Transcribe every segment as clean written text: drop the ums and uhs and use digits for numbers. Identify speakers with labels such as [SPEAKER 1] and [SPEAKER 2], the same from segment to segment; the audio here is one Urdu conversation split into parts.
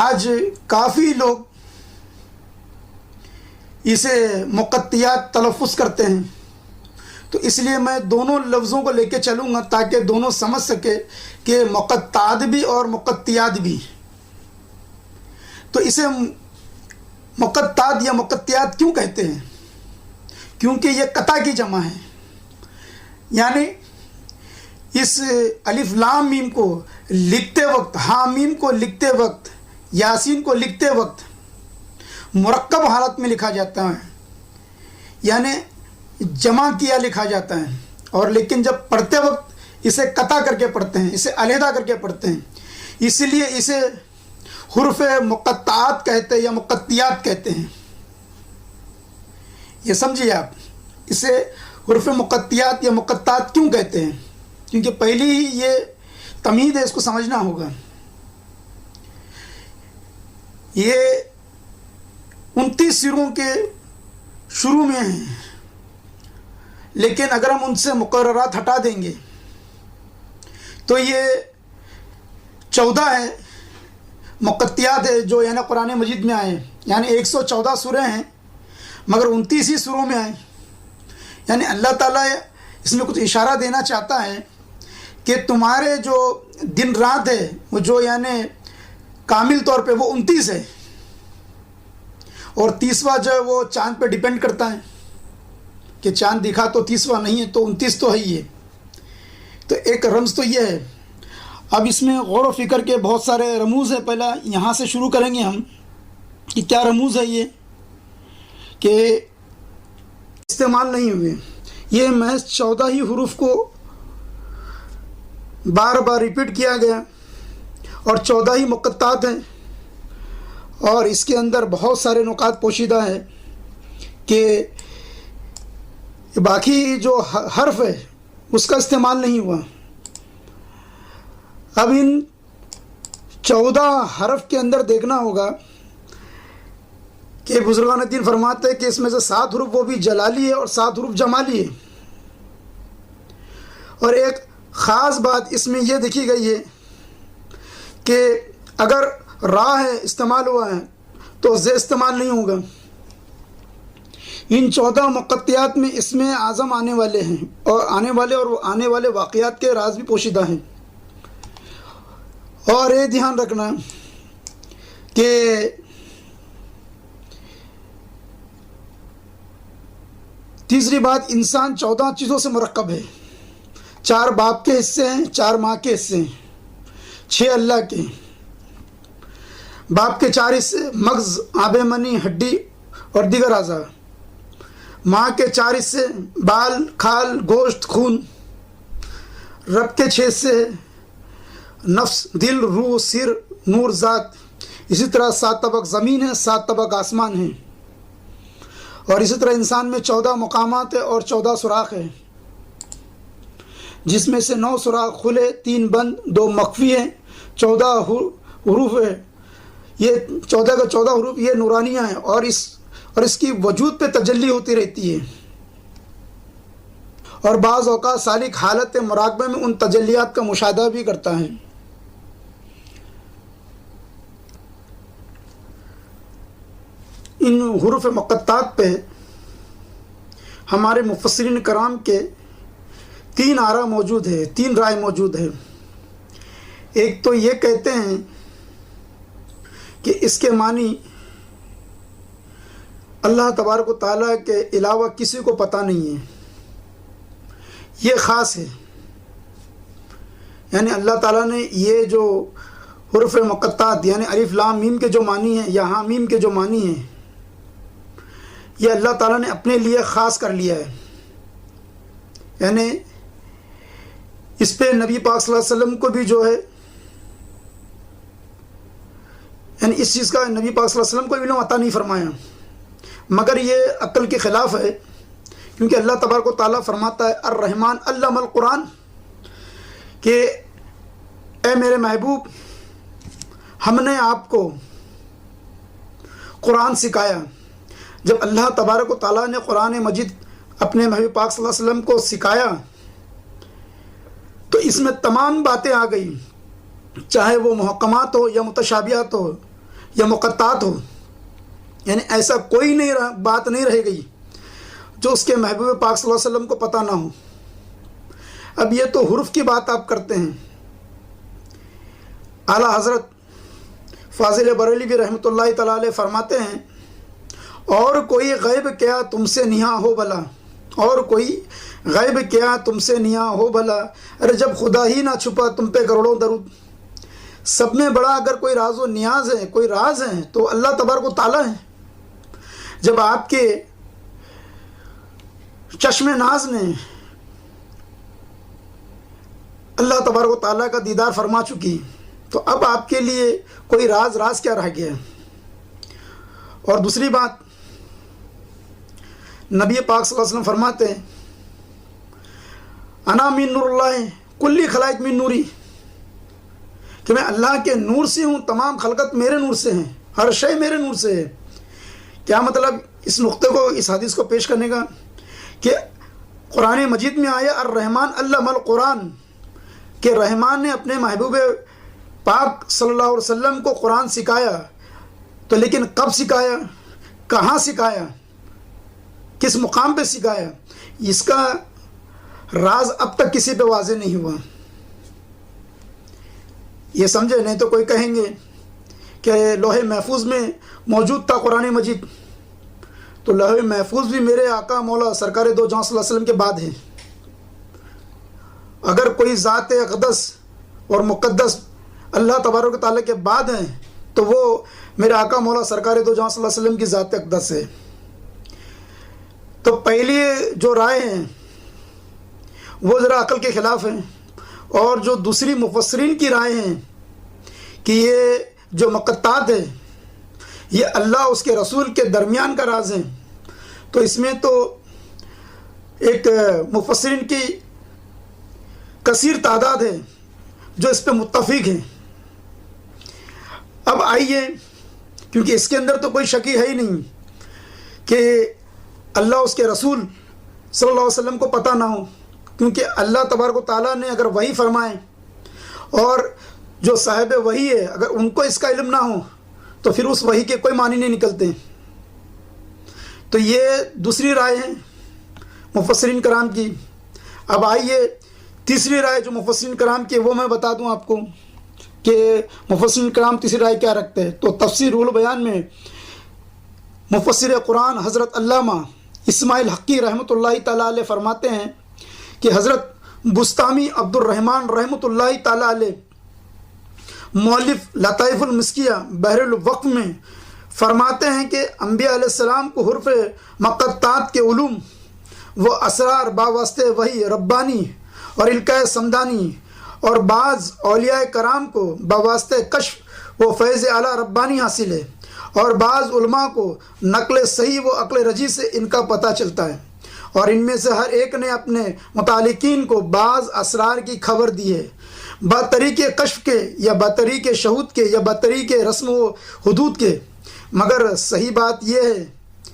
[SPEAKER 1] آج کافی لوگ اسے مقطعات تلفظ کرتے ہیں، تو اس لیے میں دونوں لفظوں کو لے کے چلوں گا تاکہ دونوں سمجھ سکے کہ مقطعات بھی اور مقطعات بھی۔ تو اسے مقطعات یا مقطعات کیوں کہتے ہیں؟ کیونکہ یہ قطع کی جمع ہے، یعنی اس الف لام میم کو لکھتے وقت، حامیم کو لکھتے وقت، یاسین کو لکھتے وقت مرکب حالت میں لکھا جاتا ہے، یعنی جمع کیا لکھا جاتا ہے، اور لیکن جب پڑھتے وقت اسے قطع کر کے پڑھتے ہیں، اسے علیحدہ کر کے پڑھتے ہیں، اس لیے اسے حروف مقطعات کہتے ہیں یا مقطعات کہتے ہیں۔ یہ سمجھیے آپ، اسے حروف مقطعات یا مقطعات کیوں کہتے ہیں؟ کیونکہ پہلی ہی یہ تمہید ہے، اس کو سمجھنا ہوگا۔ یہ 29 سروں کے شروع میں ہیں، لیکن اگر ہم ان سے مقررات ہٹا دیں گے تو یہ 14 ہے مقطعات ہے جو یعنی قرآن مجید میں آئے، یعنی 114 سوریں ہیں مگر 29 ہی سوروں میں آئے۔ یعنی اللہ تعالیٰ اس میں کچھ اشارہ دینا چاہتا ہے کہ تمہارے جو دن رات ہے وہ جو یعنی کامل طور پہ وہ 29 ہے، اور 30واں جو ہے وہ چاند پہ ڈیپینڈ کرتا ہے کہ چاند دکھا تو 30واں نہیں ہے، تو 29 تو ہے ہی ہے۔ تو ایک رمز تو یہ ہے۔ اب اس میں غور و فکر کے بہت سارے رموز ہیں، پہلا یہاں سے شروع کریں گے ہم کہ کیا رموز ہے یہ کہ استعمال نہیں ہوئے۔ یہ محض 14 ہی حروف کو بار بار ریپیٹ کیا گیا، اور 14 ہی مقطعات ہیں، اور اس کے اندر بہت سارے نکات پوشیدہ ہیں کہ باقی جو حرف ہے اس کا استعمال نہیں ہوا۔ اب ان 14 حرف کے اندر دیکھنا ہوگا کہ بزرگان دین فرماتے ہیں کہ اس میں سے 7 حروف وہ بھی جلالی ہے اور 7 حروف جمالی ہے۔ اور ایک خاص بات اس میں یہ دیکھی گئی ہے کہ اگر را ہے استعمال ہوا ہے تو ز استعمال نہیں ہوگا۔ ان 14 مقطعات میں اسم اعظم آنے والے ہیں، اور آنے والے واقعات کے راز بھی پوشیدہ ہیں۔ اور یہ دھیان رکھنا کہ تیسری بات، انسان 14 چیزوں سے مرکب ہے۔ 4 باپ کے حصے ہیں، 4 ماں کے حصے ہیں، 6 اللہ کے۔ باپ کے 4 حصے مغز، آب منی، ہڈی اور دیگر اعضاء۔ ماں کے 4 حصے بال، کھال، گوشت، خون۔ رب کے 6 حصے نفس، دل، روح، سر، نور، ذات۔ اسی طرح 7 طبق زمین ہے، 7 طبق آسمان ہیں، اور اسی طرح انسان میں 14 مقامات ہے اور 14 سوراخ ہے، جس میں سے 9 سوراخ کھلے، 3 بند، 2 مخفی ہیں۔ 14 حروف ہے، یہ 14 کا 14 حروف یہ نورانیہ ہیں، اور اس کی وجود پہ تجلی ہوتی رہتی ہے، اور بعض اوقات سالک حالت مراقبہ میں ان تجلیات کا مشاہدہ بھی کرتا ہے۔ ان حروف مقطعات پہ ہمارے مفسرین کرام کے 3 آراء موجود ہے، 3 رائے موجود ہے۔ ایک تو یہ کہتے ہیں کہ اس کے معنی اللہ تبارک و تعالیٰ کے علاوہ کسی کو پتہ نہیں ہے، یہ خاص ہے۔ یعنی اللہ تعالیٰ نے یہ جو حروف مقطعات یعنی الف لام میم کے جو معنی ہیں یا ہاں میم کے جو معنی ہیں، یہ اللہ تعالیٰ نے اپنے لیے خاص کر لیا ہے۔ یعنی اس پہ نبی پاک صلی اللہ علیہ وسلم کو بھی جو ہے، یعنی اس چیز کا نبی پاک صلی اللہ علیہ وسلم کو علم عطا نہیں فرمایا، مگر یہ عقل کے خلاف ہے، کیونکہ اللہ تبارک و تعالیٰ فرماتا ہے الرحمن علم القرآن، کہ اے میرے محبوب ہم نے آپ کو قرآن سکھایا۔ جب اللہ تبارک و تعالیٰ نے قرآن مجید اپنے محبوب پاک صلی اللہ علیہ وسلم کو سکھایا تو اس میں تمام باتیں آ گئی، چاہے وہ محکمات ہو یا متشابہات ہو، یا مقطعات ہو، یعنی ایسا کوئی بات نہیں رہ گئی جو اس کے محبوب پاک صلی اللہ علیہ وسلم کو پتہ نہ ہو۔ اب یہ تو حرف کی بات آپ کرتے ہیں، اعلیٰ حضرت فاضل بریلوی رحمۃ اللہ تعالیٰ علیہ فرماتے ہیں، اور کوئی غیب کیا تم سے نہاں ہو بھلا، اور کوئی غیب کیا تم سے نہاں ہو بھلا، ارے جب خدا ہی نہ چھپا تم پہ کروڑوں درود۔ سب میں بڑا اگر کوئی راز و نیاز ہے، کوئی راز ہے تو اللہ تبارک و تعالیٰ ہے۔ جب آپ کے چشم ناز نے اللہ تبارک و تعالیٰ کا دیدار فرما چکی، تو اب آپ کے لیے کوئی راز کیا رہ گیا۔ اور دوسری بات، نبی پاک صلی اللہ علیہ وسلم فرماتے ہیں، انا من نور اللہ کلی خلائق من نوری، کہ میں اللہ کے نور سے ہوں، تمام خلقت میرے نور سے ہیں، ہر شے میرے نور سے ہے۔ کیا مطلب اس نقطے کو، اس حدیث کو پیش کرنے کا، کہ قرآن مجید میں آیا الرحمن علم القرآن، کہ رحمان نے اپنے محبوب پاک صلی اللہ علیہ وسلم کو قرآن سکھایا، تو لیکن کب سکھایا، کہاں سکھایا، کس مقام پہ سکھایا، اس کا راز اب تک کسی پہ واضح نہیں ہوا۔ یہ سمجھے، نہیں تو کوئی کہیں گے کہ لوح محفوظ میں موجود تھا قرآن مجید، تو لوح محفوظ بھی میرے آقا مولا سرکار دو جہاں صلی اللہ علیہ وسلم کے بعد ہے۔ اگر کوئی ذات اقدس اور مقدس اللہ تبارک و تعالیٰ کے بعد ہیں تو وہ میرے آقا مولا سرکار دو جہاں صلی اللہ علیہ وسلم کی ذات اقدس ہے۔ تو پہلی جو رائے ہیں وہ ذرا عقل کے خلاف ہیں، اور جو دوسری مفسرین کی رائے ہیں کہ یہ جو مقطعات ہے یہ اللہ اس کے رسول کے درمیان کا راز ہے، تو اس میں تو ایک مفسرین کی کثیر تعداد ہے جو اس پہ متفق ہیں۔ اب آئیے، کیونکہ اس کے اندر تو کوئی شکی ہے ہی نہیں کہ اللہ اس کے رسول صلی اللہ علیہ وسلم کو پتہ نہ ہو، کیونکہ اللہ تبارک و تعالیٰ نے اگر وحی فرمائے اور جو صاحب وحی ہے اگر ان کو اس کا علم نہ ہو تو پھر اس وحی کے کوئی معنی نہیں نکلتے۔ تو یہ دوسری رائے ہے مفسرین کرام کی۔ اب آئیے تیسری رائے جو مفسرین کرام کی وہ میں بتا دوں آپ کو کہ مفسرین کرام تیسری رائے کیا رکھتے ہیں۔ تو تفسیر روح البیان میں مفسر قرآن حضرت علامہ اسماعیل حقی رحمۃ اللہ تعالیٰ علیہ فرماتے ہیں کہ حضرت بستامی عبد الرحمن رحمۃ اللہ تعالیٰ علیہ مؤلف لطائف المسکیہ بحر الوقف میں فرماتے ہیں کہ انبیاء علیہ السلام کو حرف مقطعات کے علوم وہ اسرار باواسطے وحی ربانی اور القاء سمدانی، اور بعض اولیاء کرام کو باواسطے کشف و فیض اعلیٰ ربانی حاصل ہے، اور بعض علماء کو نقل صحیح و عقل رجی سے ان کا پتہ چلتا ہے، اور ان میں سے ہر ایک نے اپنے متعلقین کو بعض اسرار کی خبر دی ہے، بطریق کشف کے یا بطریق شہود کے یا بطریق رسم و حدود کے۔ مگر صحیح بات یہ ہے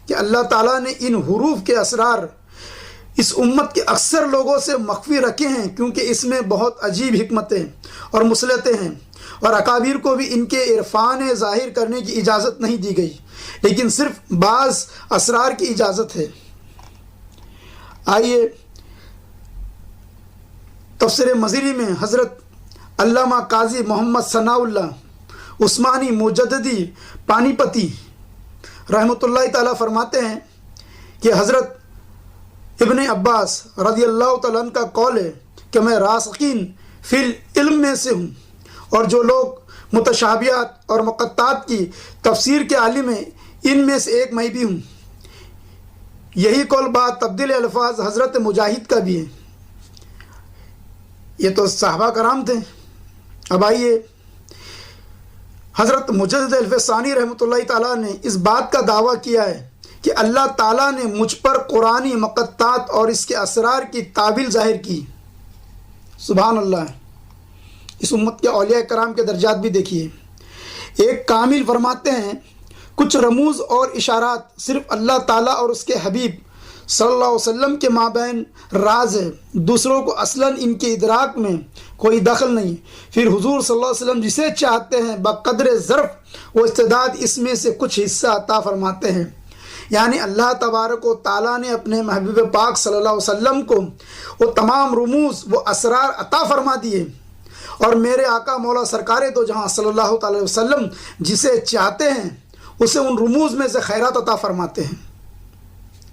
[SPEAKER 1] کہ اللہ تعالیٰ نے ان حروف کے اسرار اس امت کے اکثر لوگوں سے مخفی رکھے ہیں، کیونکہ اس میں بہت عجیب حکمتیں اور مصلحتیں ہیں، اور اکابر کو بھی ان کے عرفان ظاہر کرنے کی اجازت نہیں دی گئی، لیکن صرف بعض اسرار کی اجازت ہے۔ آئیے تفسیر مظہری میں حضرت علامہ قاضی محمد ثناء اللہ عثمانی مجددی پانی پتی رحمۃ اللہ تعالیٰ فرماتے ہیں کہ حضرت ابن عباس رضی اللہ تعالیٰ عنہ کا قول ہے کہ میں راسخین فی العلم میں سے ہوں، اور جو لوگ متشابہات اور مقطعات کی تفسیر کے عالم ہیں ان میں سے ایک میں بھی ہوں۔ یہی قول بات تبدیل الفاظ حضرت مجاہد کا بھی ہے۔ یہ تو صحابہ کرام تھے۔ اب آئیے حضرت مجدد الفسانی رحمۃ اللہ تعالیٰ نے اس بات کا دعویٰ کیا ہے کہ اللہ تعالیٰ نے مجھ پر قرآنی مقطعات اور اس کے اسرار کی تعبیل ظاہر کی۔ سبحان اللہ۔ اس امت کے اولیاء کرام کے درجات بھی دیکھیے۔ ایک کامل فرماتے ہیں کچھ رموز اور اشارات صرف اللہ تعالیٰ اور اس کے حبیب صلی اللہ علیہ وسلم کے مابین راز ہے، دوسروں کو اصلاً ان کے ادراک میں کوئی دخل نہیں۔ پھر حضور صلی اللہ علیہ وسلم جسے چاہتے ہیں بقدر ظرف و استعداد اس میں سے کچھ حصہ عطا فرماتے ہیں۔ یعنی اللہ تبارک و تعالیٰ نے اپنے محبوب پاک صلی اللہ علیہ وسلم کو وہ تمام رموز وہ اسرار عطا فرما دیے، اور میرے آقا مولا سرکار دو جہاں صلی اللہ تعالی وسلم جسے چاہتے ہیں اسے ان رموز میں سے خیرات عطا فرماتے ہیں۔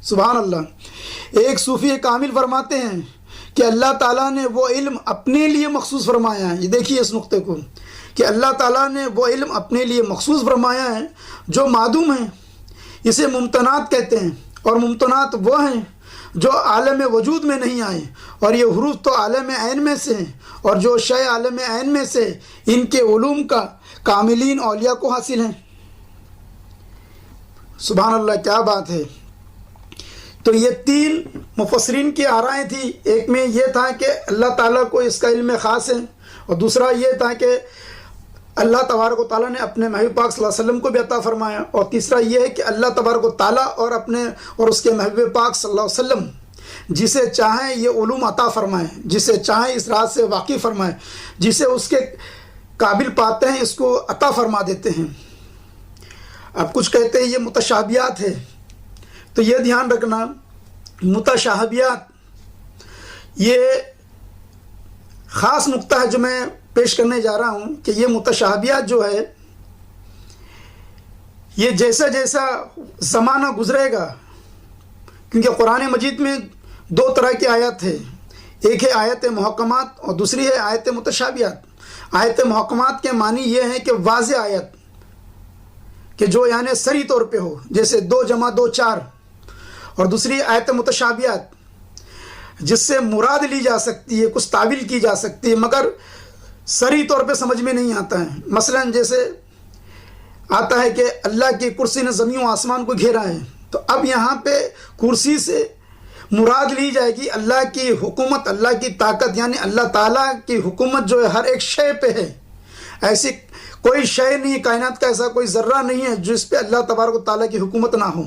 [SPEAKER 1] سبحان اللہ۔ ایک صوفی کامل فرماتے ہیں کہ اللہ تعالیٰ نے وہ علم اپنے لیے مخصوص فرمایا ہے، یہ دیکھیے اس نقطے کو، کہ اللہ تعالیٰ نے وہ علم اپنے لیے مخصوص فرمایا ہے جو معدوم ہے، اسے ممتنات کہتے ہیں، اور ممتنات وہ ہیں جو عالم وجود میں نہیں آئے، اور یہ حروف تو عالم عین میں سے ہیں، اور جو شے عالم عین میں سے ان کے علوم کا کاملین اولیاء کو حاصل ہیں۔ سبحان اللہ، کیا بات ہے۔ تو یہ تین مفسرین کی آرائیں تھیں، ایک میں یہ تھا کہ اللہ تعالیٰ کو اس کا علم خاص ہے، اور دوسرا یہ تھا کہ اللہ تبارک و تعالیٰ نے اپنے محبوب پاک صلی اللہ علیہ وسلم کو بھی عطا فرمایا، اور تیسرا یہ ہے کہ اللہ تبارک و تعالیٰ اور اس کے محبوب پاک صلی اللہ علیہ وسلم جسے چاہیں یہ علوم عطا فرمائیں، جسے چاہیں اس راز سے واقف فرمائیں، جسے اس کے قابل پاتے ہیں اس کو عطا فرما دیتے ہیں۔ اب کچھ کہتے ہیں یہ متشابہات ہے، تو یہ دھیان رکھنا، متشابہات یہ خاص نقطہ ہے جو میں پیش کرنے جا رہا ہوں، کہ یہ متشابہات جو ہے یہ جیسا جیسا زمانہ گزرے گا، کیونکہ قرآن مجید میں دو طرح کی آیات ہے، ایک ہے آیت محکمات اور دوسری ہے آیت متشابہات۔ آیت محکمات کے معنی یہ ہے کہ واضح آیت، کہ جو یعنی سری طور پہ ہو، جیسے 2 + 2 4، اور دوسری آیت متشابہات جس سے مراد لی جا سکتی ہے، کچھ تعویل کی جا سکتی ہے، مگر سری طور پہ سمجھ میں نہیں آتا ہے۔ مثلا جیسے آتا ہے کہ اللہ کی کرسی نے زمین و آسمان کو گھیرا ہے، تو اب یہاں پہ کرسی سے مراد لی جائے گی اللہ کی حکومت، اللہ کی طاقت، یعنی اللہ تعالیٰ کی حکومت جو ہے ہر ایک شے پہ ہے۔ ایسی کوئی شے نہیں، کائنات کا ایسا کوئی ذرہ نہیں ہے جس پہ اللہ تبارک و تعالیٰ کی حکومت نہ ہو۔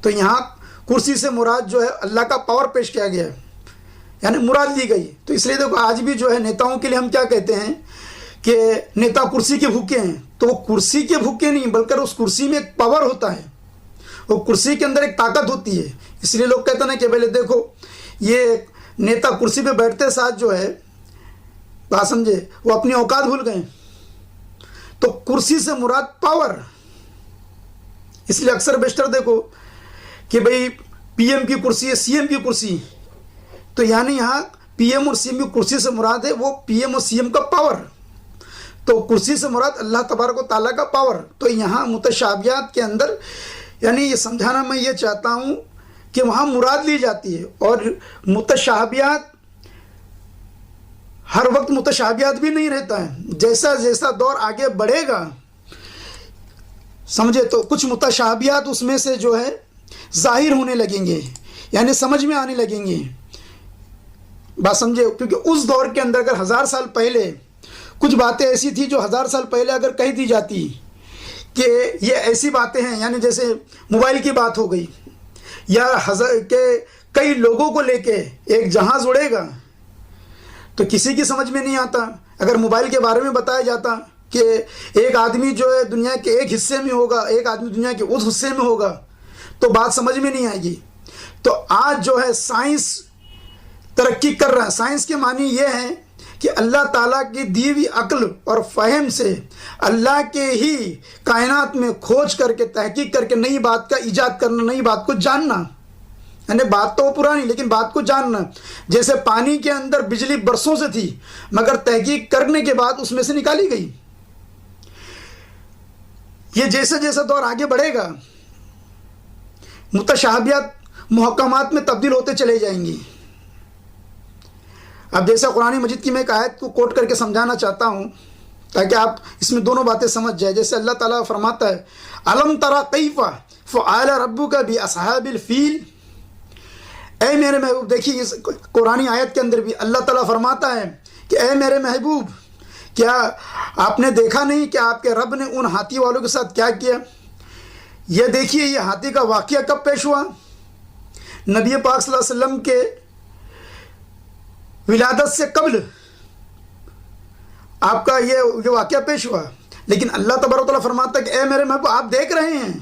[SPEAKER 1] تو یہاں کرسی سے مراد جو ہے اللہ کا پاور پیش کیا گیا ہے، یعنی مراد لی گئی۔ تو اس لیے دیکھو آج بھی جو ہے نیتاؤں کے لیے ہم کیا کہتے ہیں کہ نیتا کرسی کے بھوکے ہیں، تو وہ کرسی کے بھوکے نہیں، بلکہ اس کرسی میں ایک پاور ہوتا ہے، وہ کرسی کے اندر ایک طاقت ہوتی ہے۔ اس لیے لوگ کہتے ہیں کہ پہلے دیکھو یہ نیتا کرسی پہ بیٹھتے ساتھ جو ہے، بات سمجھے، وہ اپنی اوقات بھول گئے۔ تو کرسی سے مراد پاور، اس لیے اکثر بیشتر دیکھو کہ بھئی پی ایم کی کرسی ہے، سی ایم کی کرسی، تو یعنی یہاں پی ایم اور سی ایم کی کرسی سے مراد ہے وہ پی ایم اور سی ایم کا پاور، تو کرسی سے مراد اللہ تبارک و تعالیٰ کا پاور۔ تو یہاں متشابہات کے اندر یعنی یہ سمجھانا میں یہ چاہتا ہوں کہ وہاں مراد لی جاتی ہے، اور متشابہات ہر وقت متشابہات بھی نہیں رہتا ہے، جیسا جیسا دور آگے بڑھے گا سمجھے تو کچھ متشابہات اس میں سے جو ہے ظاہر ہونے لگیں گے، یعنی سمجھ میں آنے لگیں گے، بات سمجھے، کیونکہ اس دور کے اندر اگر 1000 سال پہلے کچھ باتیں ایسی تھی جو 1000 سال پہلے اگر کہہ دی جاتی کہ یہ ایسی باتیں ہیں، یعنی جیسے موبائل کی بات ہو گئی، یا کہ کئی لوگوں کو لے کے ایک جہاز اڑے گا، تو کسی کی سمجھ میں نہیں آتا۔ اگر موبائل کے بارے میں بتایا جاتا کہ ایک آدمی جو ہے دنیا کے ایک حصے میں ہوگا، ایک آدمی دنیا کے اس حصے میں ہوگا، تو بات سمجھ میں نہیں آئے گی۔ تو آج جو ہے سائنس ترقی کر رہا ہے، سائنس کے معنی یہ ہے کہ اللہ تعالیٰ کی دی ہوئی عقل اور فہم سے اللہ کے ہی کائنات میں کھوج کر کے تحقیق کر کے نئی بات کا ایجاد کرنا، نئی بات کو جاننا، یعنی بات تو پرانی لیکن بات کو جاننا۔ جیسے پانی کے اندر بجلی برسوں سے تھی، مگر تحقیق کرنے کے بعد اس میں سے نکالی گئی۔ یہ جیسے جیسے دور آگے بڑھے گا متشابہات محکمات میں تبدیل ہوتے چلے جائیں گی۔ اب جیسا قرآن مجید کی میں ایک آیت کو کوٹ کر کے سمجھانا چاہتا ہوں تاکہ آپ اس میں دونوں باتیں سمجھ جائیں۔ جیسے اللہ تعالیٰ فرماتا ہے الم تری کیف فعل ربک باصحاب الفیل، اے میرے محبوب، دیکھیے اس قرآن آیت کے اندر بھی اللہ تعالیٰ فرماتا ہے کہ اے میرے محبوب، کیا آپ نے دیکھا نہیں کہ آپ کے رب نے ان ہاتھی والوں کے ساتھ کیا کیا؟ یہ دیکھیے یہ ہاتھی کا واقعہ کب پیش ہوا؟ نبی پاک صلی اللہ علیہ وسلم کے ولادت سے قبل آپ کا یہ واقعہ پیش ہوا، لیکن اللہ تبارک و تعالیٰ فرماتا ہے کہ اے میرے محبوب، آپ دیکھ رہے ہیں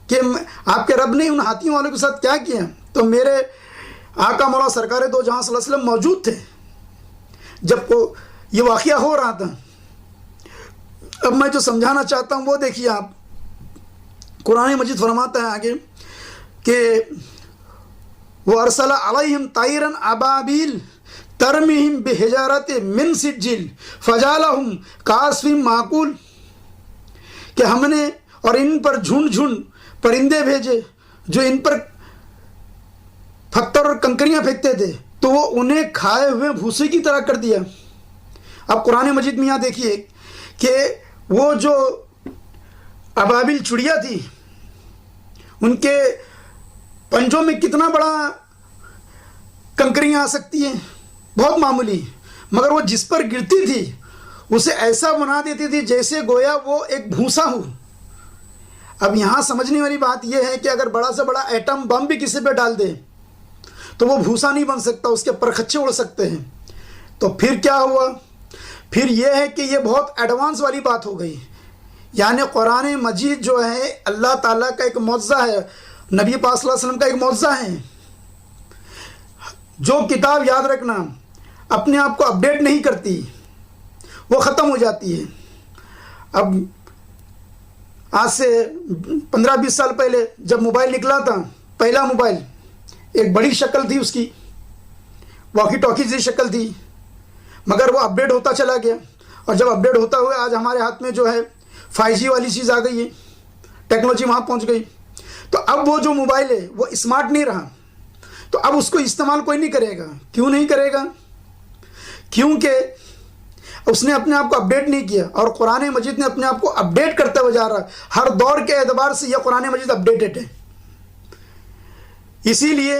[SPEAKER 1] کہ آپ کے رب نے ان ہاتھیوں والوں کے ساتھ کیا کیا؟ تو میرے آقا مولا سرکار دو جہاں صلی اللہ علیہ وسلم موجود تھے جب کو یہ واقعہ ہو رہا تھا۔ اب میں جو سمجھانا چاہتا ہوں وہ دیکھیے آپ، قرآن مجید فرماتا ہے آگے کہ وَأَرْسَلَ عَلَيْهِمْ طَيْرًا أَبَابِيلَ تَرْمِيهِمْ بِحِجَارَةٍ مِّن سِجِّيلٍ فَجَعَلَهُمْ كَعَصْفٍ مَّأْكُولٍ، کہ ہم نے اور ان پر جھنڈ جھنڈ پرندے بھیجے جو ان پر پتھر اور کنکریاں پھینکتے تھے تو وہ انہیں کھائے ہوئے بھوسے کی طرح کر دیا۔ اب قرآن مجید میں یہاں دیکھیے کہ وہ جو ابابیل چڑیا تھی ان کے پنجوں میں کتنا بڑا کنکریاں آ سکتی ہیں، بہت معمولی، مگر وہ جس پر گرتی تھی اسے ایسا بنا دیتی تھی جیسے گویا وہ ایک بھوسا ہو۔ اب یہاں سمجھنے والی بات یہ ہے کہ اگر بڑا سے بڑا ایٹم بم بھی کسی پہ ڈال دے تو وہ بھوسا نہیں بن سکتا، اس کے پرخچے اڑ سکتے ہیں۔ تو پھر کیا ہوا؟ پھر یہ ہے کہ یہ بہت ایڈوانس والی بات ہو گئی، یعنی قرآن مجید جو ہے اللہ تعالیٰ کا ایک معجزہ ہے، نبی پاک صلی اللہ علیہ وسلم کا ایک معجزہ ہے۔ جو کتاب یاد رکھنا اپنے آپ کو اپڈیٹ نہیں کرتی وہ ختم ہو جاتی ہے۔ اب آج سے 15-20 سال پہلے جب موبائل نکلا تھا، پہلا موبائل، ایک بڑی شکل تھی اس کی، واکی ٹاکی جیسی شکل تھی، مگر وہ اپڈیٹ ہوتا چلا گیا، اور جب اپڈیٹ ہوتا ہوا آج ہمارے ہاتھ میں جو ہے 5G والی چیز آ گئی ہے، ٹیکنالوجی وہاں پہنچ گئی۔ تو اب وہ جو موبائل ہے وہ اسمارٹ نہیں رہا، تو اب اس کو استعمال کوئی نہیں کرے گا۔ کیوں نہیں کرے گا؟ کیونکہ اس نے اپنے آپ کو اپڈیٹ نہیں کیا، اور قرآن مجید نے اپنے آپ کو اپڈیٹ کرتے ہوئے جا رہا ہے۔ ہر دور کے اعتبار سے یہ قرآن مجید اپڈیٹڈ ہے۔ اسی لیے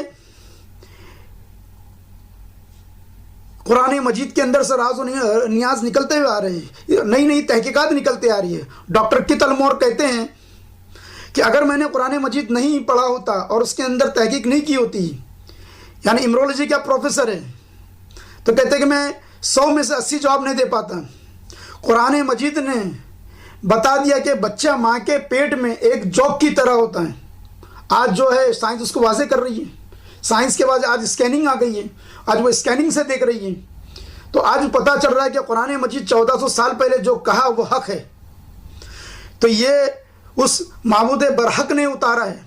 [SPEAKER 1] قرآن مجید کے اندر سے راز و نیاز نکلتے ہوئے آ رہے ہیں، نئی نئی تحقیقات نکلتے آ رہی ہے۔ ڈاکٹر کت المور کہتے ہیں کہ اگر میں نے قرآن مجید نہیں پڑھا ہوتا اور اس کے اندر تحقیق نہیں کی ہوتی، یعنی امرولوجی کا پروفیسر ہے، تو کہتے ہیں کہ میں 100 میں سے 80 جواب نہیں دے پاتا۔ قرآن مجید نے بتا دیا کہ بچہ ماں کے پیٹ میں ایک جوک کی طرح ہوتا ہے۔ آج جو ہے سائنس اس کو واضح کر رہی ہے، سائنس کے بعد آج اسکیننگ آ گئی ہے، آج وہ اسکیننگ سے دیکھ رہی ہے، تو آج پتہ چل رہا ہے کہ قرآن مجید 1400 سال پہلے جو کہا وہ حق ہے۔ تو یہ اس معبود برحق نے اتارا ہے،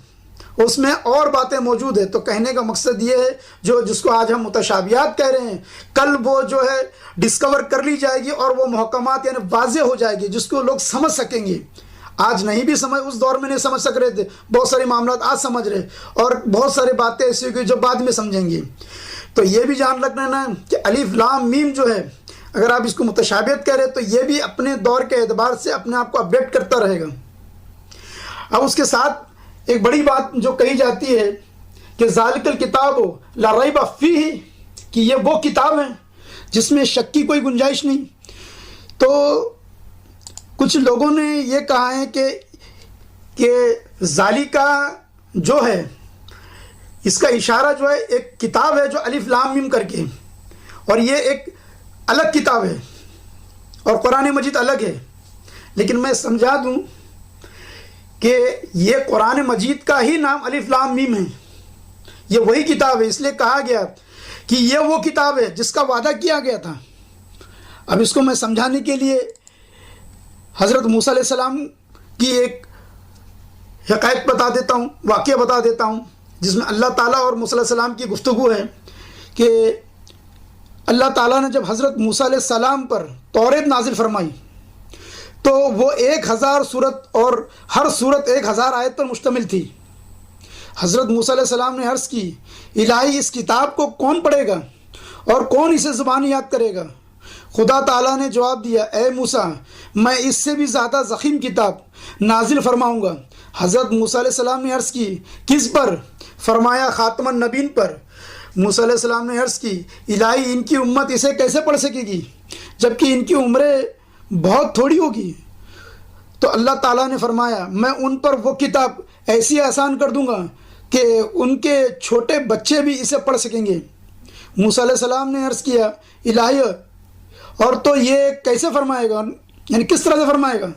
[SPEAKER 1] اس میں اور باتیں موجود ہیں۔ تو کہنے کا مقصد یہ ہے جس کو آج ہم متشابہات کہہ رہے ہیں، کل وہ جو ہے ڈسکور کر لی جائے گی اور وہ محکمات یعنی واضح ہو جائے گی جس کو لوگ سمجھ سکیں گے۔ آج نہیں بھی سمجھ، اس دور میں نہیں سمجھ سک رہے تھے، بہت سارے معاملات آج سمجھ رہے، اور بہت سارے باتیں ایسی ہوئی جو بعد میں سمجھیں گے۔ تو یہ بھی جان رکھنا نا کہ الف لام میم جو ہے، اگر آپ اس کو متشابہت کہہ رہے تو یہ بھی اپنے دور کے اعتبار سے اپنے آپ کو اپڈیٹ کرتا رہے گا۔ اب اس کے ساتھ ایک بڑی بات جو کہی جاتی ہے کہ ذالک الکتاب لا ریب فیہ، کہ یہ وہ کتاب ہے جس میں شک کی کوئی گنجائش نہیں۔ تو کچھ لوگوں نے یہ کہا ہے کہ ذالکہ جو ہے اس کا اشارہ جو ہے ایک کتاب ہے جو الف لام میم کر کے، اور یہ ایک الگ کتاب ہے اور قرآن مجید الگ ہے۔ لیکن میں سمجھا دوں کہ یہ قرآن مجید کا ہی نام الف لام میم ہے، یہ وہی کتاب ہے، اس لیے کہا گیا کہ یہ وہ کتاب ہے جس کا وعدہ کیا گیا تھا۔ اب اس کو میں سمجھانے کے لیے حضرت موسیٰ علیہ السلام کی ایک حقائق بتا دیتا ہوں، واقعہ بتا دیتا ہوں، جس میں اللہ تعالیٰ اور موسیٰ علیہ السلام کی گفتگو ہے کہ اللہ تعالیٰ نے جب حضرت موسیٰ علیہ السلام پر توریت نازل فرمائی تو وہ 1000 سورت اور ہر سورت 1000 آیت پر مشتمل تھی۔ حضرت موسیٰ علیہ السلام نے عرض کی، الہی اس کتاب کو کون پڑھے گا اور کون اسے زبان یاد کرے گا؟ خدا تعالیٰ نے جواب دیا، اے موسیٰ میں اس سے بھی زیادہ ضخیم کتاب نازل فرماؤں گا۔ حضرت موسیٰ علیہ السلام نے عرض کی، کس پر؟ فرمایا خاتم النبیین پر۔ موسیٰ علیہ السلام نے عرض کی، الہی ان کی امت اسے کیسے پڑھ سکے گی جبکہ ان کی عمریں بہت تھوڑی ہوگی؟ تو اللہ تعالیٰ نے فرمایا، میں ان پر وہ کتاب ایسی آسان کر دوں گا کہ ان کے چھوٹے بچے بھی اسے پڑھ سکیں گے۔ موسیٰ علیہ السلام نے عرض کیا الہی اور تو یہ کیسے فرمائے گا، یعنی کس طرح سے فرمائے گا؟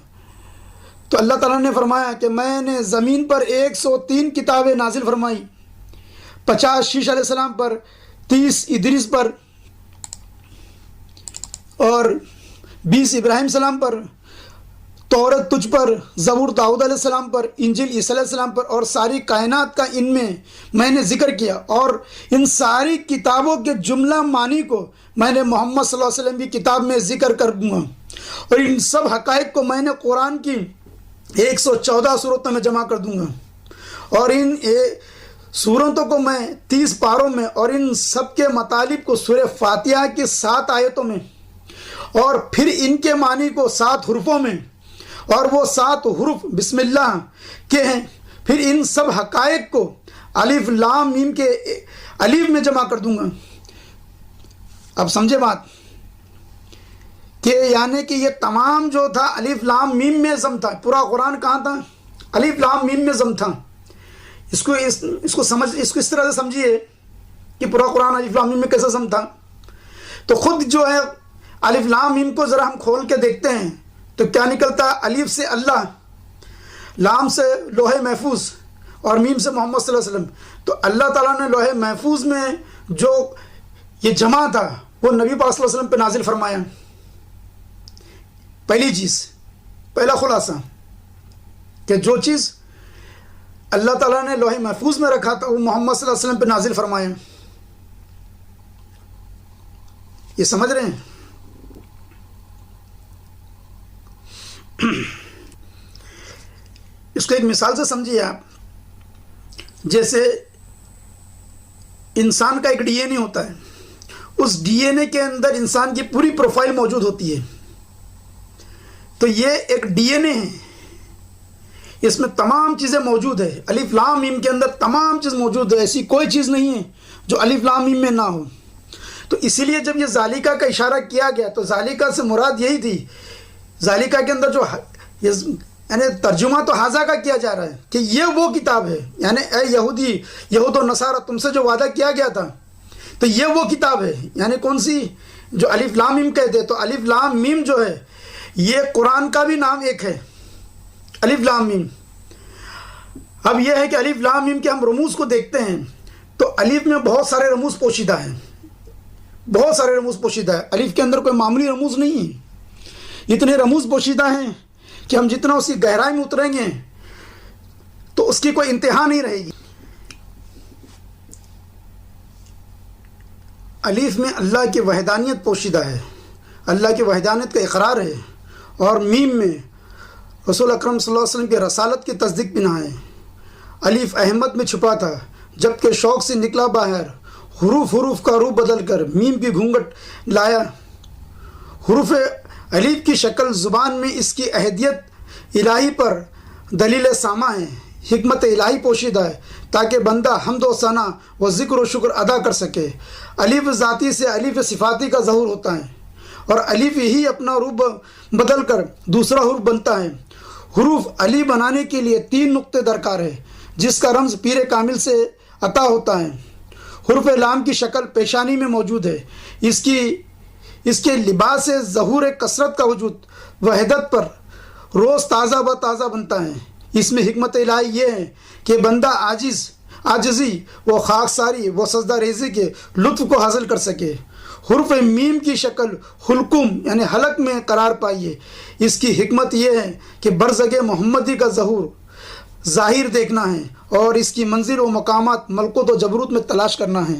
[SPEAKER 1] تو اللہ تعالیٰ نے فرمایا کہ میں نے زمین پر 103 کتابیں نازل فرمائی، 50 شیش علیہ السلام پر، 30 ادریس پر اور 20 ابراہیم السلام پر، تورات تجھ پر، زبور داؤد علیہ السلام پر، انجیل عیسیٰ علیہ السلام پر، اور ساری کائنات کا ان میں نے ذکر کیا، اور ان ساری کتابوں کے جملہ معنی کو میں نے محمد صلی اللہ علیہ وسلم کی کتاب میں ذکر کر دوں گا، اور ان سب حقائق کو میں نے قرآن کی 114 صورتوں میں جمع کر دوں گا، اور ان صورتوں کو میں 30 پاروں میں، اور ان سب کے مطالب کو سورہ فاتحہ کی 7 آیتوں میں، اور پھر ان کے معنی کو 7 حروفوں میں، اور وہ 7 حروف بسم اللہ کے ہیں، پھر ان سب حقائق کو الف لام میم کے الف میں جمع کر دوں گا۔ اب سمجھے بات کہ یعنی کہ یہ تمام جو تھا الف لام میم میں ضم تھا، پورا قرآن کہاں تھا؟ الف لام میم میں ضم تھا۔ اس کو اس طرح سے سمجھیے کہ پورا قرآن الف لام میم میں کیسے ضم تھا۔ تو خود جو ہے الف لام میم کو ذرا ہم کھول کے دیکھتے ہیں تو کیا نکلتا ہے؟ الف سے اللہ، لام سے لوح محفوظ، اور میم سے محمد صلی اللہ علیہ وسلم۔ تو اللہ تعالیٰ نے لوح محفوظ میں جو یہ جمع تھا وہ نبی پاک صلی اللہ علیہ وسلم پہ نازل فرمایا۔ پہلی چیز، پہلا خلاصہ کہ جو چیز اللہ تعالیٰ نے لوح محفوظ میں رکھا تھا وہ محمد صلی اللہ علیہ وسلم پہ نازل فرمایا۔ یہ سمجھ رہے ہیں؟ اس کو ایک مثال سے سمجھیے آپ، جیسے انسان کا ایک ڈی این اے ہوتا ہے، اس ڈی این اے کے اندر انسان کی پوری پروفائل موجود ہوتی ہے۔ تو یہ ایک ڈی این اے ہے، اس میں تمام چیزیں موجود ہے، الف لام میم کے اندر تمام چیز موجود ہے، ایسی کوئی چیز نہیں ہے جو الف لام میم میں نہ ہو۔ تو اسی لیے جب یہ ذالکہ کا اشارہ کیا گیا تو ذالکہ سے مراد یہی تھی، ذالکہ کے اندر جو یعنی ترجمہ تو حاضہ کا کیا جا رہا ہے کہ یہ وہ کتاب ہے، یعنی اے یہودی، یہود و نصارہ، تم سے جو وعدہ کیا گیا تھا تو یہ وہ کتاب ہے۔ یعنی کون سی؟ جو الف لام میم کہتے، تو الف لام میم جو ہے یہ قرآن کا بھی نام ایک ہے، الف لام میم۔ اب یہ ہے کہ الف لام میم کے ہم رموز کو دیکھتے ہیں تو الف میں بہت سارے رموز پوشیدہ ہیں، بہت سارے رموز پوشیدہ ہے، الف کے اندر کوئی معمولی رموز نہیں ہے، اتنے رموز پوشیدہ ہیں کہ ہم جتنا اس کی گہرائی میں اتریں گے تو اس کی کوئی انتہا نہیں رہے گی۔ الف میں اللہ کی وحدانیت پوشیدہ ہے، اللہ کی وحدانیت کا اقرار ہے، اور میم میں رسول اکرم صلی اللہ علیہ وسلم کی رسالت کی تصدیق بنا ہے۔ الف احمد میں چھپا تھا جبکہ شوق سے نکلا باہر، حروف کا روح بدل کر میم کی گھونگھٹ لایا۔ حروف الف کی شکل زبان میں اس کی اہدیت الہی پر دلیل سامہ ہے، حکمت الہی پوشیدہ ہے تاکہ بندہ حمد و ثنا و ذکر و شکر ادا کر سکے۔ الف ذاتی سے الف صفاتی کا ظہور ہوتا ہے، اور الف ہی اپنا روپ بدل کر دوسرا حرف بنتا ہے۔ حروف علی بنانے کے لیے 3 نقطے درکار ہے جس کا رمز پیر کامل سے عطا ہوتا ہے۔ حرف لام کی شکل پیشانی میں موجود ہے، اس کے لباس ظہور کثرت کا وجود وحدت پر روز تازہ ب تازہ بنتا ہے۔ اس میں حکمت الہی یہ ہے کہ بندہ عاجزی و خاکساری و سجدہ ریزی کے لطف کو حاصل کر سکے۔ حرف میم کی شکل حلقم یعنی حلق میں قرار پائیے، اس کی حکمت یہ ہے کہ برزگ محمدی کا ظہور ظاہر دیکھنا ہے، اور اس کی منزل و مقامات ملکوت و جبروت میں تلاش کرنا ہے۔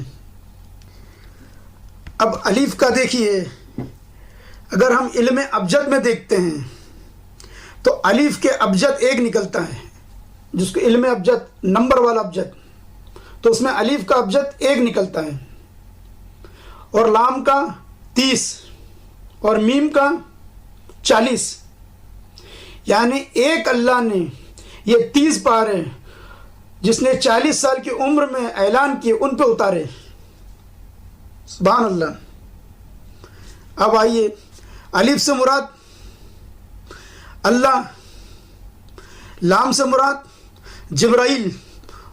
[SPEAKER 1] اب الف کا دیکھیے، اگر ہم علم ابجد میں دیکھتے ہیں تو الف کے ابجد 1 نکلتا ہے، جس کو علم ابجد نمبر والا ابجد، تو اس میں الف کا ابجد 1 نکلتا ہے، اور لام کا 30 اور میم کا 40، یعنی ایک اللہ نے یہ 30 پارے جس نے 40 سال کی عمر میں اعلان کیے ان پہ اتارے۔ سبحان اللہ۔ اب آئیے، الف سے مراد اللہ، لام سے مراد جبرائیل،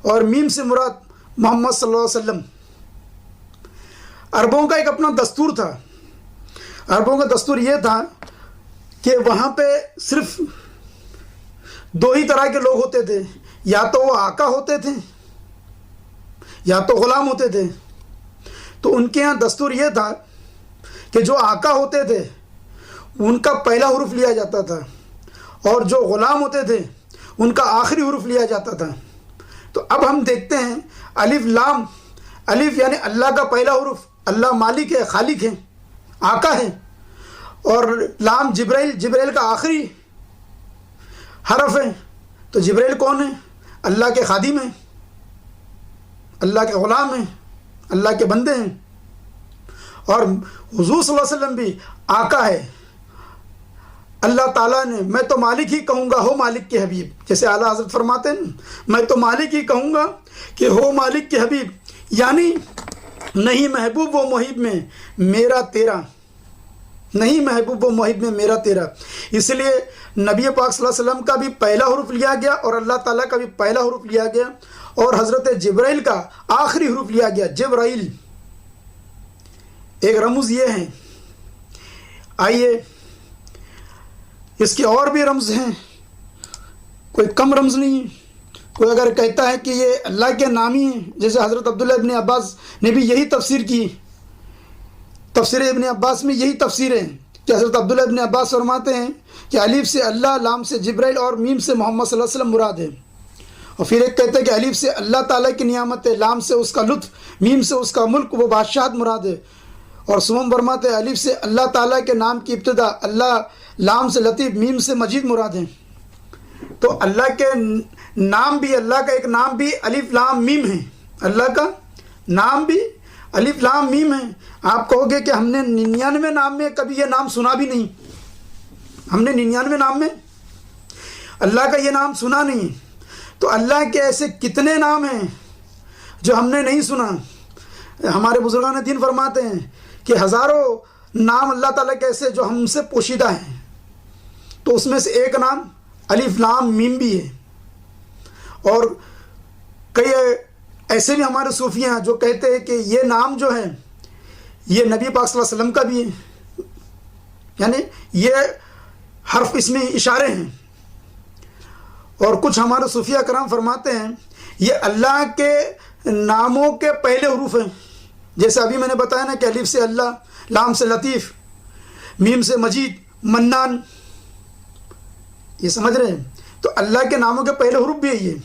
[SPEAKER 1] اور میم سے مراد محمد صلی اللہ علیہ وسلم۔ عربوں کا ایک اپنا دستور تھا۔ عربوں کا دستور یہ تھا کہ وہاں پہ صرف دو ہی طرح کے لوگ ہوتے تھے، یا تو وہ آقا ہوتے تھے یا تو غلام ہوتے تھے۔ تو ان کے یہاں دستور یہ تھا کہ جو آقا ہوتے تھے ان کا پہلا حرف لیا جاتا تھا، اور جو غلام ہوتے تھے ان کا آخری حرف لیا جاتا تھا۔ تو اب ہم دیکھتے ہیں الف لام، الف یعنی اللہ کا پہلا حرف، اللہ مالک ہے، خالق ہے، آقا ہے، اور لام جبرائیل، جبرائیل کا آخری حرف ہے۔ تو جبرائیل کون ہے؟ اللہ کے خادم ہیں، اللہ کے غلام ہیں، اللہ کے بندے ہیں۔ اور حضور صلی اللہ علیہ وسلم بھی آقا ہے۔ اللہ تعالیٰ نے میں تو مالک ہی کہوں گا ہو مالک کے حبیب، جیسے اعلیٰ حضرت فرماتے ہیں میں تو مالک ہی کہوں گا کہ ہو مالک کے حبیب، یعنی نہیں محبوب و محب میں میرا تیرا، نہیں محبوب و محب میں میرا تیرا۔ اس لیے نبی پاک صلی اللہ علیہ وسلم کا بھی پہلا حرف لیا گیا اور اللہ تعالیٰ کا بھی پہلا حرف لیا گیا، اور حضرت جبرائیل کا آخری حرف لیا گیا، جبرائیل۔ ایک رمز یہ ہے۔ آئیے اس کے اور بھی رمز ہیں، کوئی کم رمز نہیں۔ کوئی اگر کہتا ہے کہ یہ اللہ کے نام ہی ہیں، جیسے حضرت عبداللہ ابن عباس نے بھی یہی تفسیر کی، تفسیر ابن عباس میں یہی تفسیر ہے کہ حضرت عبداللہ ابن عباس فرماتے ہیں کہ الف سے اللہ، لام سے جبرائیل اور میم سے محمد صلی اللہ علیہ وسلم مراد ہے۔ اور پھر ایک کہتے ہیں کہ الف سے اللہ تعالیٰ کی نعمت ہے، لام سے اس کا لطف، میم سے اس کا ملک وہ بادشاہت مراد ہے۔ اور سوم فرماتے ہیں الف سے اللہ تعالیٰ کے نام کی ابتدا، اللہ، لام سے لطیف، میم سے مجید مراد ہے۔ تو اللہ کے نام بھی، اللہ کا ایک نام بھی الف لام میم ہے، اللہ کا نام بھی الف لام میم ہے۔ آپ کہو گے کہ ہم نے 99 نام میں کبھی یہ نام سنا بھی نہیں، ہم نے 99 نام میں اللہ کا یہ نام سنا نہیں۔ تو اللہ کے ایسے کتنے نام ہیں جو ہم نے نہیں سنا۔ ہمارے بزرگان دین فرماتے ہیں کہ ہزاروں نام اللہ تعالیٰ کے ایسے جو ہم سے پوشیدہ ہیں، تو اس میں سے ایک نام الف لام میم بھی ہے۔ اور کئی ایسے بھی ہمارے صوفیہ ہیں جو کہتے ہیں کہ یہ نام جو ہے یہ نبی پاک صلی اللہ علیہ وسلم کا بھی ہے، یعنی یہ حرف اس میں اشارے ہیں۔ اور کچھ ہمارے صوفیہ کرام فرماتے ہیں یہ اللہ کے ناموں کے پہلے حروف ہیں، جیسے ابھی میں نے بتایا نا کہ الف سے اللہ، لام سے لطیف، میم سے مجید، منان، یہ سمجھ رہے ہیں۔ تو اللہ کے ناموں کے پہلے حروف بھی ہے یہ۔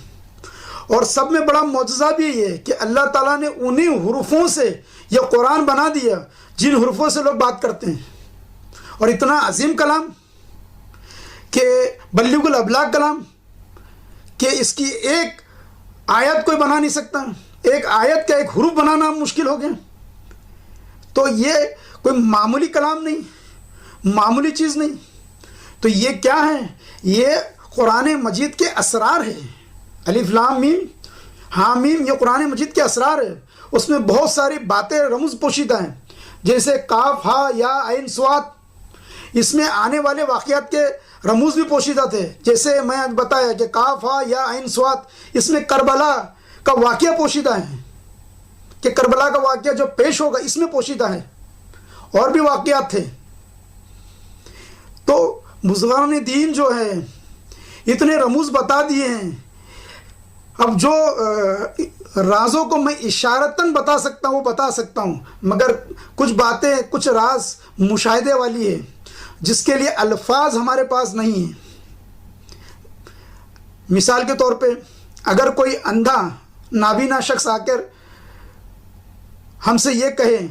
[SPEAKER 1] اور سب میں بڑا معجزہ بھی یہ ہے کہ اللہ تعالیٰ نے انہی حروفوں سے یہ قرآن بنا دیا جن حروفوں سے لوگ بات کرتے ہیں، اور اتنا عظیم کلام کہ بلیغ الابلاغ کلام کہ اس کی ایک آیت کوئی بنا نہیں سکتا، ایک آیت کا ایک حروف بنانا مشکل ہو گیا۔ تو یہ کوئی معمولی کلام نہیں، معمولی چیز نہیں۔ تو یہ کیا ہے؟ یہ قرآن مجید کے اسرار ہے۔ الف لام میم، حامیم، یہ قرآن مجید کے اسرار ہے۔ اس میں بہت ساری باتیں، رموز پوشیدہ ہیں، جیسے کاف، ہا، یا، عین، صاد۔ اس میں آنے والے واقعات کے رموز بھی پوشیدہ تھے، جیسے میں آج بتایا کہ کاف، ہا، یا، عین، صاد۔ اس میں کربلا کا واقعہ پوشیدہ ہے کہ کربلا کا واقعہ جو پیش ہوگا اس میں پوشیدہ ہے، اور بھی واقعات تھے۔ تو بزرگان دین جو ہے اتنے رموز بتا دیے ہیں۔ اب جو رازوں کو میں اشارتاً بتا سکتا ہوں وہ بتا سکتا ہوں، مگر کچھ باتیں، کچھ راز مشاہدے والی ہے جس کے لیے الفاظ ہمارے پاس نہیں ہیں۔ مثال کے طور پہ اگر کوئی اندھا نابینا شخص آ کر ہم سے یہ کہے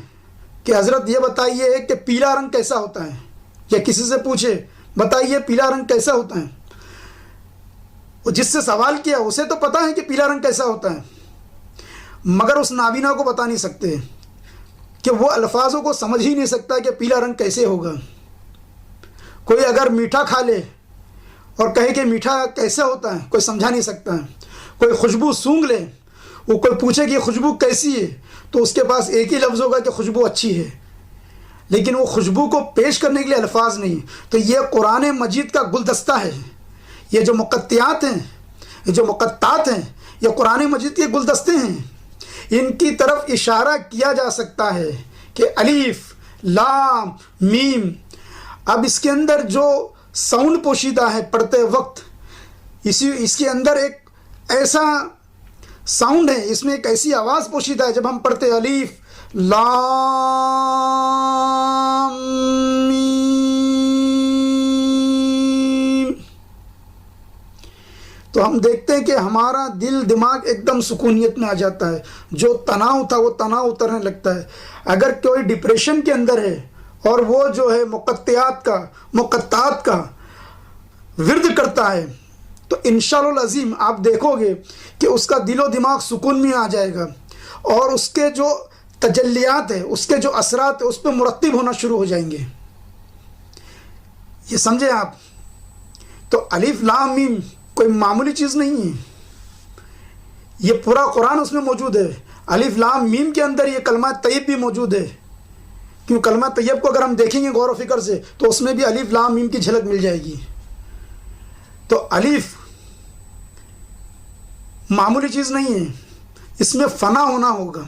[SPEAKER 1] کہ حضرت یہ بتائیے کہ پیلا رنگ کیسا ہوتا ہے، یا کسی سے پوچھے بتائیے پیلا رنگ کیسا ہوتا ہے، جس سے سوال کیا اسے تو پتہ ہے کہ پیلا رنگ کیسا ہوتا ہے، مگر اس نابینا کو بتا نہیں سکتے کہ وہ الفاظوں کو سمجھ ہی نہیں سکتا کہ پیلا رنگ کیسے ہوگا۔ کوئی اگر میٹھا کھا لے اور کہے کہ میٹھا کیسے ہوتا ہے، کوئی سمجھا نہیں سکتا ہے۔ کوئی خوشبو سونگھ لے، وہ کوئی پوچھے کہ یہ خوشبو کیسی ہے، تو اس کے پاس ایک ہی لفظ ہوگا کہ خوشبو اچھی ہے، لیکن وہ خوشبو کو پیش کرنے کے لیے الفاظ نہیں۔ تو یہ قرآن مجید کا گلدستہ ہے۔ یہ جو مقطعات ہیں، یہ جو مقطعات ہیں یہ قرآن مجید کے گلدستے ہیں، ان کی طرف اشارہ کیا جا سکتا ہے کہ الف لام میم. اب اس کے اندر جو ساؤنڈ پوشیدہ ہے پڑھتے وقت، اس کے اندر ایک ایسا ساؤنڈ ہے، اس میں ایک ایسی آواز پوشیدہ ہے جب ہم پڑھتے الف لام میم، تو ہم دیکھتے ہیں کہ ہمارا دل دماغ ایک دم سکونیت میں آ جاتا ہے، جو تناؤ تھا وہ تناؤ اترنے لگتا ہے. اگر کوئی ڈپریشن کے اندر ہے اور وہ جو ہے مقطعات کا ورد کرتا ہے تو انشاءاللہ العظیم آپ دیکھو گے کہ اس کا دل و دماغ سکون میں آ جائے گا، اور اس کے جو تجلیات ہے، اس کے جو اثرات ہیں، اس پہ مرتب ہونا شروع ہو جائیں گے. یہ سمجھے آپ؟ تو الف لام میم کوئی معمولی چیز نہیں ہے، یہ پورا قرآن اس میں موجود ہے. الف لام میم کے اندر یہ کلمہ طیب بھی موجود ہے، کیوں کلمہ طیب کو اگر ہم دیکھیں گے غور و فکر سے تو اس میں بھی الف لام میم کی جھلک مل جائے گی. تو الف معمولی چیز نہیں ہے، اس میں فنا ہونا ہوگا.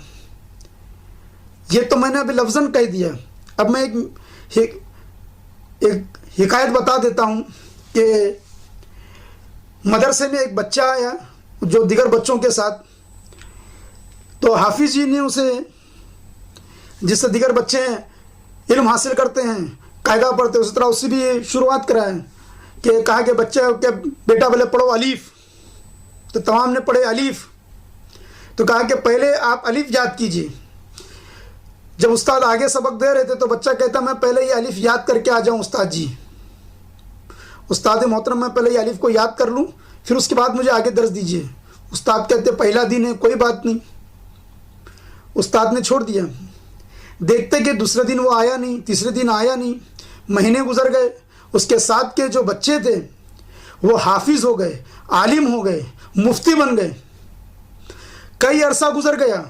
[SPEAKER 1] یہ تو میں نے ابھی لفظاً کہہ دیا. اب میں ایک حکایت بتا دیتا ہوں کہ مدرسے میں ایک بچہ آیا جو دیگر بچوں کے ساتھ، تو حافظ جی نے اسے، جس سے دیگر بچے علم حاصل کرتے ہیں قاعدہ پڑھتے ہیں، اسی طرح اس سے بھی شروعات کرائے کہ کہا کہ بچہ کہ بیٹا بولے پڑھو الف، تو تمام نے پڑھے الف. تو کہا کہ پہلے آپ الف یاد کیجیے. جب استاد آگے سبق دے رہے تھے تو بچہ کہتا میں پہلے یہ الف یاد کر کے آ جاؤں استاد جی. استاد محترم میں پہلے یہ الف کو یاد کر لوں پھر اس کے بعد مجھے آگے درس دیجیے. استاد کہتے پہلا دن ہے کوئی بات نہیں. استاد نے چھوڑ دیا. دیکھتے کہ دوسرے دن وہ آیا نہیں، تیسرے دن آیا نہیں، مہینے گزر گئے. اس کے ساتھ کے جو بچے تھے وہ حافظ ہو گئے، عالم ہو گئے، مفتی بن گئے. کئی عرصہ گزر گیا.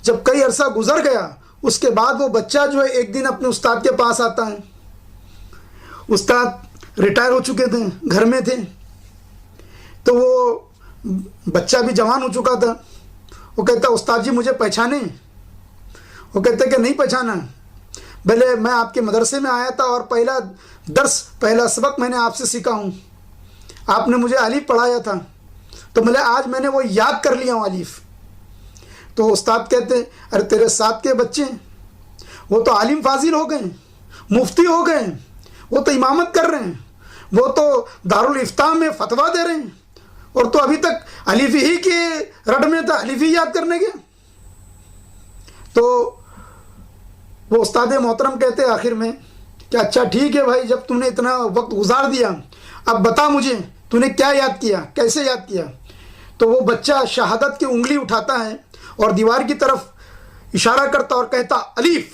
[SPEAKER 1] جب کئی عرصہ گزر گیا اس کے بعد وہ بچہ جو ہے ایک دن اپنے استاد کے پاس آتا ہے. استاد ریٹائر ہو چکے تھے، گھر میں تھے، تو وہ بچہ بھی جوان ہو چکا تھا. وہ کہتا استاد جی مجھے پہچانے؟ وہ کہتے کہ نہیں پہچانا. بھلے میں آپ کے مدرسے میں آیا تھا اور پہلا سبق میں نے آپ سے سیکھا ہوں، آپ نے مجھے الف پڑھایا تھا، تو بھلے آج میں نے وہ یاد کر لیا ہوں الف. تو استاد کہتے ارے تیرے ساتھ کے بچے وہ تو عالم فاضل ہو گئے، مفتی ہو گئے، وہ تو امامت کر رہے ہیں، وہ تو دارالافتاء میں فتویٰ دے رہے ہیں، اور تو ابھی تک الف ہی کے رٹ میں تھا، الف ہی یاد کرنے کے. تو وہ استاد محترم کہتے آخر میں کہ اچھا ٹھیک ہے بھائی، جب تم نے اتنا وقت گزار دیا اب بتا مجھے تو نے کیا یاد کیا، کیسے یاد کیا. تو وہ بچہ شہادت کی انگلی اٹھاتا ہے اور دیوار کی طرف اشارہ کرتا اور کہتا الف.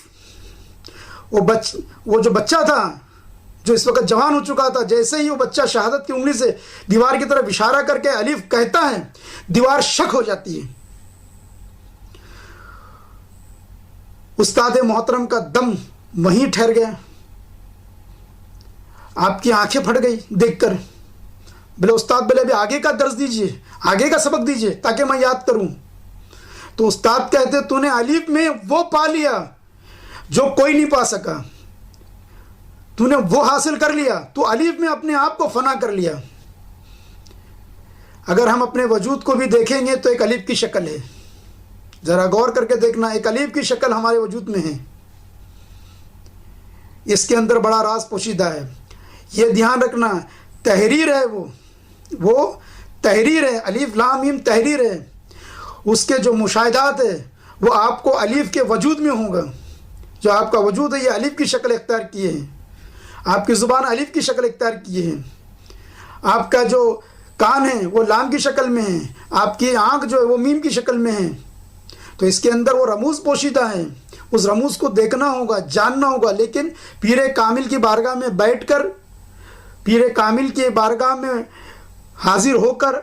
[SPEAKER 1] وہ جو بچہ تھا جو اس وقت جوان ہو چکا تھا، جیسے ہی وہ بچہ شہادت کی انگلی سے دیوار کی طرف اشارہ کر کے الف کہتا ہے، دیوار شک ہو جاتی ہے. استاد محترم کا دم وہیں ٹھہر گیا. آپ کی آنکھیں پھٹ گئی دیکھ کر. بولے استاد بولے ابھی آگے کا درس دیجئے، آگے کا سبق دیجئے تاکہ میں یاد کروں. تو استاد کہتے تو نے الف میں وہ پا لیا جو کوئی نہیں پا سکا، تو نے وہ حاصل کر لیا، تو الف میں اپنے آپ کو فنا کر لیا. اگر ہم اپنے وجود کو بھی دیکھیں گے تو ایک الف کی شکل ہے. ذرا غور کر کے دیکھنا، ایک الف کی شکل ہمارے وجود میں ہے. اس کے اندر بڑا راز پوشیدہ ہے. یہ دھیان رکھنا، تحریر ہے، وہ تحریر ہے. الف لام میم تحریر ہے. اس کے جو مشاہدات ہے وہ آپ کو الف کے وجود میں ہوگا. جو آپ کا وجود ہے یہ الف کی شکل اختیار کیے ہیں، آپ کی زبان الف کی شکل اختیار کیے ہیں، آپ کا جو کان ہے وہ لام کی شکل میں ہے، آپ کی آنکھ جو ہے وہ میم کی شکل میں ہے. تو اس کے اندر وہ رموز پوشیدہ ہیں. اس رموز کو دیکھنا ہوگا، جاننا ہوگا. لیکن پیر کامل کی بارگاہ میں بیٹھ کر، پیر کامل کی بارگاہ میں حاضر ہو کر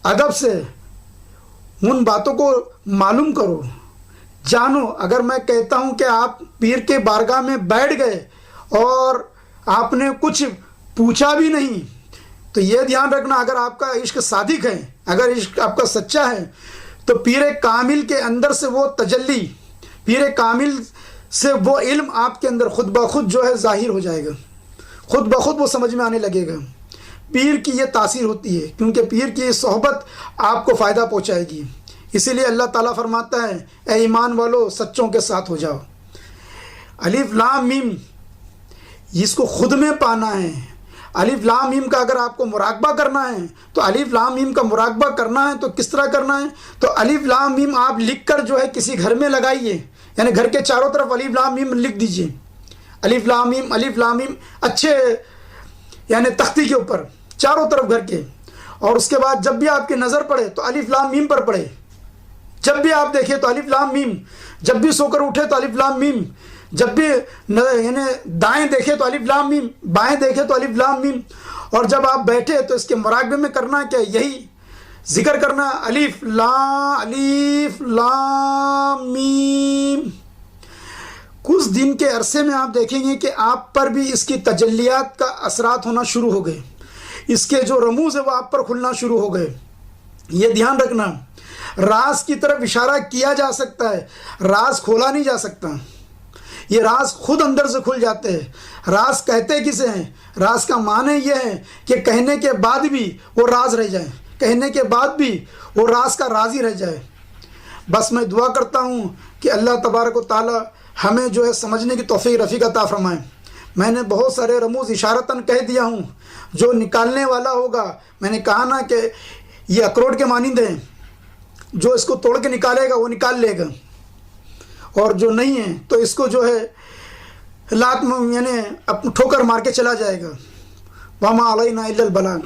[SPEAKER 1] ادب سے ان باتوں کو معلوم کرو، جانو. اگر میں کہتا ہوں کہ آپ پیر کے بارگاہ میں بیٹھ گئے اور آپ نے کچھ پوچھا بھی نہیں تو یہ دھیان رکھنا، اگر آپ کا عشق صادق ہے، اگر عشق آپ کا سچا ہے، تو پیر کامل کے اندر سے وہ تجلی، پیر کامل سے وہ علم آپ کے اندر خود بخود جو ہے ظاہر ہو جائے گا، خود بخود وہ سمجھ میں آنے لگے گا۔ پیر کی یہ تاثیر ہوتی ہے، کیونکہ پیر کی یہ صحبت آپ کو فائدہ پہنچائے گی۔ اسی لیے اللہ تعالیٰ فرماتا ہے اے ایمان والو سچوں کے ساتھ ہو جاؤ۔ الف لام میم، اس کو خود میں پانا ہے۔ الف لام میم کا اگر آپ کو مراقبہ کرنا ہے تو الف لام میم کا مراقبہ کرنا ہے تو کس طرح کرنا ہے؟ تو الف لام میم آپ لکھ کر جو ہے کسی گھر میں لگائیے، یعنی گھر کے چاروں طرف الف لام میم لکھ دیجئے، الف لام میم الف لام میم، اچھے یعنی تختی کے اوپر چاروں طرف گھر کے۔ اور اس کے بعد جب بھی آپ کی نظر پڑے تو الف لام میم پر پڑے، جب بھی آپ دیکھیں تو الف لام میم، جب بھی سو کر اٹھے تو الف لام میم، جب بھی یعنی دائیں دیکھے تو الف لام میم، بائیں دیکھے تو الف لام میم، اور جب آپ بیٹھے تو اس کے مراقبے میں کرنا کیا؟ یہی ذکر کرنا الف لام میم۔ کچھ دن کے عرصے میں آپ دیکھیں گے کہ آپ پر بھی اس کی تجلیات کا اثرات ہونا شروع ہو گئے، اس کے جو رموز ہے وہ آپ پر کھلنا شروع ہو گئے۔ یہ دھیان رکھنا، راز کی طرف اشارہ کیا جا سکتا ہے، راز کھولا نہیں جا سکتا۔ یہ راز خود اندر سے کھل جاتے ہیں۔ راز کہتے کسے ہیں؟ راز کا معنی یہ ہے کہ کہنے کے بعد بھی وہ راز رہ جائے، کہنے کے بعد بھی وہ راز کا راز ہی رہ جائے۔ بس میں دعا کرتا ہوں کہ اللہ تبارک و تعالی ہمیں جو ہے سمجھنے کی توفیق رفیق عطا فرمائیں۔ میں نے بہت سارے رموز اشارتاً کہہ دیا ہوں، جو نکالنے والا ہوگا، میں نے کہا نا کہ یہ اخروٹ کے مانند ہیں، جو اس کو توڑ کے نکالے گا وہ نکال لے گا، اور جو نہیں ہے تو اس کو جو ہے لات یعنی ٹھوکر مار کے چلا جائے گا۔ وما علینا الا البلاغ۔